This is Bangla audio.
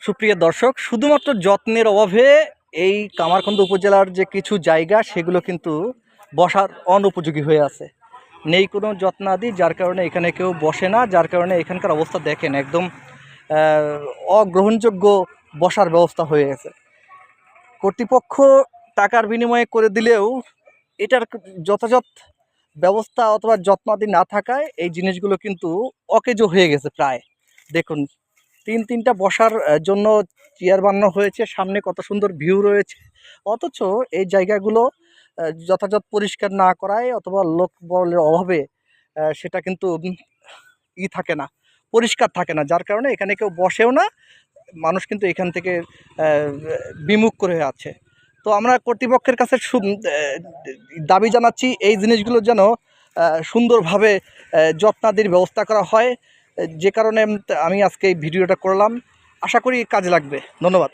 সুপ্রিয় দর্শক, শুধুমাত্র যত্নের অভাবে এই কামারখন্দ উপজেলার যে কিছু জায়গা সেগুলো কিন্তু বসার অনুপযোগী হয়ে আছে। নেই কোনো যত্নাদি, যার কারণে এখানে কেউ বসে না, যার কারণে এখানকার অবস্থা দেখেন একদম অগ্রহণযোগ্য বসার ব্যবস্থা হয়ে গেছে। কর্তৃপক্ষ টাকার বিনিময়ে করে দিলেও এটার যথাযথ ব্যবস্থা অথবা যত্নাদি না থাকায় এই জিনিসগুলো কিন্তু অকেজো হয়ে গেছে প্রায়। দেখুন, তিনটা বসার জন্য চেয়ার বানানো হয়েছে, সামনে কত সুন্দর ভিউ রয়েছে, অথচ এই জায়গাগুলো যথাযথ পরিষ্কার না করায় অথবা লোক বলের অভাবে সেটা কিন্তু থাকে না, পরিষ্কার থাকে না, যার কারণে এখানে কেউ বসেও না, মানুষ কিন্তু এখান থেকে বিমুখ করে আছে। তো আমরা কর্তৃপক্ষের কাছে দাবি জানাচ্ছি এই জিনিসগুলো যেন সুন্দরভাবে যত্নাদির ব্যবস্থা করা হয়, যে কারণে আমি আজকে এই ভিডিওটা করলাম। আশা করি কাজে লাগবে। ধন্যবাদ।